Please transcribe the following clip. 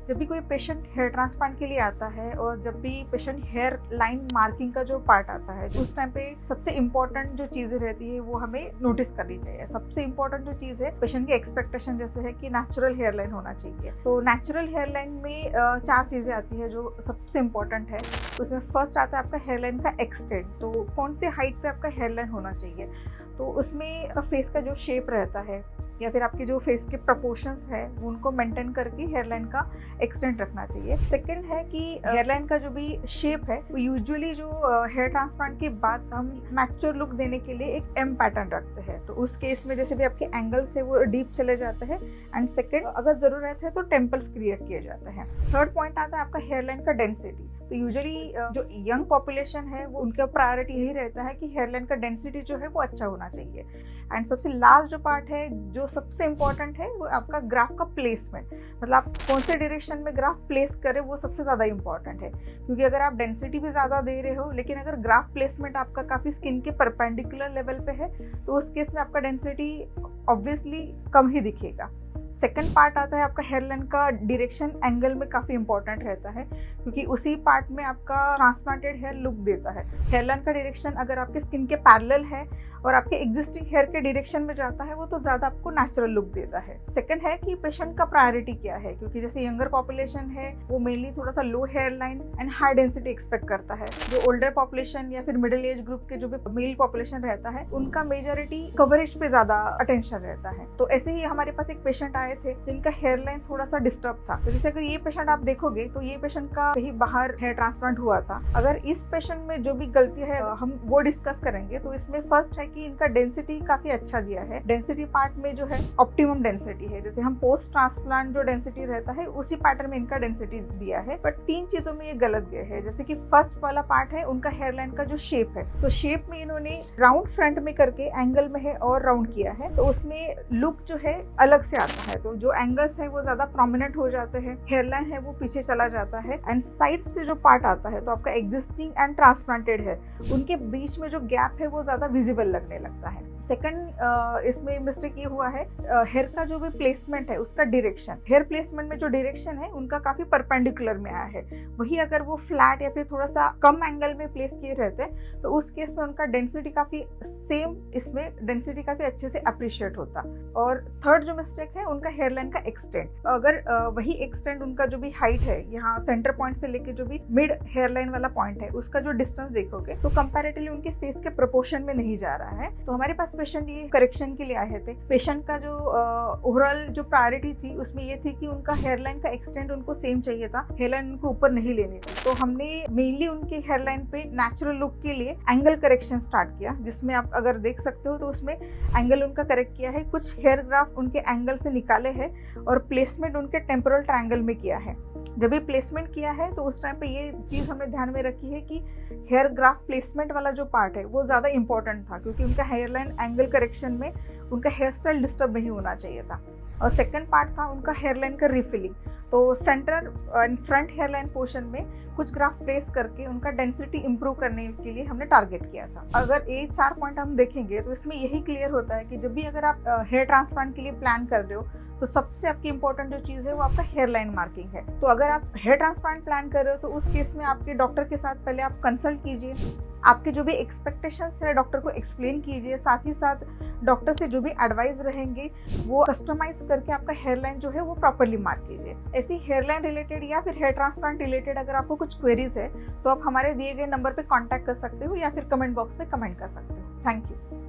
जब भी कोई पेशेंट हेयर ट्रांसप्लांट के लिए आता है और जब भी पेशेंट हेयर लाइन मार्किंग का जो पार्ट आता है उस टाइम पे सबसे इम्पोर्टेंट जो चीज़ें रहती है वो हमें नोटिस करनी चाहिए। सबसे इम्पोर्टेंट जो चीज़ है पेशेंट की एक्सपेक्टेशन जैसे है कि नेचुरल हेयर लाइन होना चाहिए। तो नेचुरल हेयर लाइन में 4 चीज़ें आती है जो सबसे इम्पोर्टेंट है। उसमें फर्स्ट आता है आपका हेयर लाइन का एक्सटेंड। तो कौन से हाइट पे आपका हेयर लाइन होना चाहिए, तो उसमें फेस का जो शेप रहता है या फिर आपके जो फेस के प्रपोर्शंस है उनको मेंटेन करके हेयरलाइन का एक्सटेंट रखना चाहिए। सेकंड है कि हेयरलाइन का जो भी शेप है वो यूजुअली जो हेयर ट्रांसप्लांट के बाद हम मैच्योर लुक देने के लिए एक एम पैटर्न रखते हैं। तो उस केस में जैसे भी आपके एंगल्स है वो डीप चले जाते हैं। एंड सेकंड, अगर जरूरत है तो टेम्पल्स क्रिएट किए जाते हैं। थर्ड पॉइंट आता है आपका हेयरलाइन का डेंसिटी। तो यूजुअली जो यंग पॉपुलेशन है वो उनका प्रायोरिटी यही रहता है कि हेयरलाइन का डेंसिटी जो है वो अच्छा होना चाहिए। एंड सबसे लास्ट जो पार्ट है जो सबसे इम्पोर्टेंट है वो आपका ग्राफ का प्लेसमेंट। मतलब आप कौन से डायरेक्शन में ग्राफ प्लेस करें वो सबसे ज़्यादा इम्पॉर्टेंट है। क्योंकि अगर आप डेंसिटी भी ज़्यादा दे रहे हो लेकिन अगर ग्राफ प्लेसमेंट आपका काफ़ी स्किन के परपेंडिकुलर लेवल पे है तो उस केस में आपका डेंसिटी ऑब्वियसली कम ही दिखेगा। सेकंड पार्ट आता है आपका हेयरलाइन का डायरेक्शन एंगल में काफ़ी इंपॉर्टेंट रहता है क्योंकि उसी पार्ट में आपका ट्रांसप्लांटेड हेयर लुक देता है। हेयरलाइन का डायरेक्शन अगर आपके स्किन के पैरेलल है और आपके एग्जिस्टिंग हेयर के डायरेक्शन में जाता है वो तो ज़्यादा आपको नेचुरल लुक देता है। सेकंड है कि पेशेंट का प्रायोरिटी क्या है, क्योंकि जैसे यंगर पॉपुलेशन है वो मेनली थोड़ा सा low hairline and high density expect करता है। जो ओल्डर पॉपुलेशन या फिर मिडिल एज ग्रुप के जो भी मेल पॉपुलेशन रहता है उनका मेजोरिटी कवरेज पे ज़्यादा अटेंशन रहता है। तो ऐसे ही हमारे पास एक पेशेंट आए थे जिनका हेयर लाइन थोड़ा सा डिस्टर्ब था। तो जैसे अगर ये पेशेंट आप देखोगे तो ये पेशेंट का कहीं बाहर हेयर ट्रांसप्लांट हुआ था। अगर इस पेशेंट में जो भी गलती है हम वो डिस्कस करेंगे तो इसमें फर्स्ट है कि इनका डेंसिटी काफी अच्छा दिया है। डेंसिटी पार्ट में जो है ऑप्टिमम डेंसिटी है। जैसे हम पोस्ट ट्रांसप्लांट जो डेंसिटी रहता है उसी पैटर्न में इनका डेंसिटी दिया है। बट 3 चीजों में ये गलत गए हैं। जैसे कि फर्स्ट वाला पार्ट है उनका हेयर लाइन का जो शेप है, तो शेप में इन्होंने राउंड फ्रंट में करके एंगल में है और राउंड किया है तो उसमें लुक जो है अलग से आता है। तो जो एंगल्स है वो ज्यादा प्रोमिनेंट हो जाते हैं, हेयरलाइन है वो पीछे चला जाता है। एंड साइड से जो पार्ट आता है तो आपका एग्जिस्टिंग एंड ट्रांसप्लांटेड है उनके बीच में जो गैप है वो ज्यादा विजिबल लगने लगता है। सेकंड, इसमें मिस्टेक ये हुआ है हेयर का जो भी प्लेसमेंट है उसका डायरेक्शन, हेयर प्लेसमेंट में जो डायरेक्शन है उनका काफी परपेंडिकुलर में आया है। वही अगर वो फ्लैट या फिर थोड़ा सा कम एंगल में प्लेस किए रहते तो उस केस में उनका डेंसिटी काफी सेम, इसमें डेंसिटी काफी अच्छे से अप्रिशिएट होता। और थर्ड जो मिस्टेक है उनका हेयरलाइन का एक्सटेंड। अगर वही एक्सटेंड उनका जो भी हाइट है यहाँ सेंटर पॉइंट से लेके जो भी मिड हेयरलाइन वाला पॉइंट है उसका जो डिस्टेंस देखोगे तो कंपैरेटिवली उनके फेस के प्रोपोर्शन में नहीं जा रहा है। तो हमारे पास पेशेंट ये करेक्शन के लिए आए थे। पेशेंट का जो ओवरऑल जो प्रायोरिटी थी उसमें ये थी कि उनका हेयरलाइन का एक्सटेंड उनको सेम चाहिए था, हेयरलाइन उनको ऊपर नहीं लेनी थी। तो हमने मेनली उनके हेयरलाइन पे नेचुरल लुक के लिए एंगल करेक्शन स्टार्ट किया, जिसमें आप अगर देख सकते हो तो उसमें एंगल उनका करेक्ट किया है। कुछ हेयर ग्राफ उनके एंगल से निकाले हैं और प्लेसमेंट उनके टेम्पोरल ट्रायंगल में किया है। जब भी प्लेसमेंट किया है तो उस टाइम पे ये चीज़ हमने ध्यान में रखी है कि हेयर ग्राफ प्लेसमेंट वाला जो पार्ट है वो ज़्यादा इंपॉर्टेंट था क्योंकि उनका हेयरलाइन एंगल करेक्शन में उनका हेयर स्टाइल डिस्टर्ब नहीं होना चाहिए था। और सेकंड पार्ट था उनका हेयरलाइन का रिफिलिंग। तो centre and front hairline portion में कुछ ग्राफ प्लेस करके उनका डेंसिटी इंप्रूव करने के लिए हमने टारगेट किया था। अगर ये 4 पॉइंट हम देखेंगे तो इसमें यही क्लियर होता है कि जब भी अगर आप हेयर ट्रांसप्लांट के लिए प्लान कर रहे हो तो सबसे आपकी इंपॉर्टेंट जो चीज़ है वो आपका हेयर लाइन मार्किंग है। तो अगर आप हेयर ट्रांसप्लांट प्लान कर रहे हो तो उस केस में आपके डॉक्टर के साथ पहले आप कंसल्ट कीजिए, आपके जो भी एक्सपेक्टेशंस है डॉक्टर को एक्सप्लेन कीजिए, साथ ही साथ डॉक्टर से जो भी एडवाइस रहेंगे वो कस्टमाइज करके आपका हेयर लाइन जो है वो प्रॉपरली मार्क कीजिए। ऐसी हेयर लाइन रिलेटेड या फिर हेयर ट्रांसप्लांट रिलेटेड अगर आपको कुछ क्वेरीज है तो आप हमारे दिए गए नंबर पर कॉन्टैक्ट कर सकते हो या फिर कमेंट बॉक्स में कमेंट कर सकते हो। Thank you.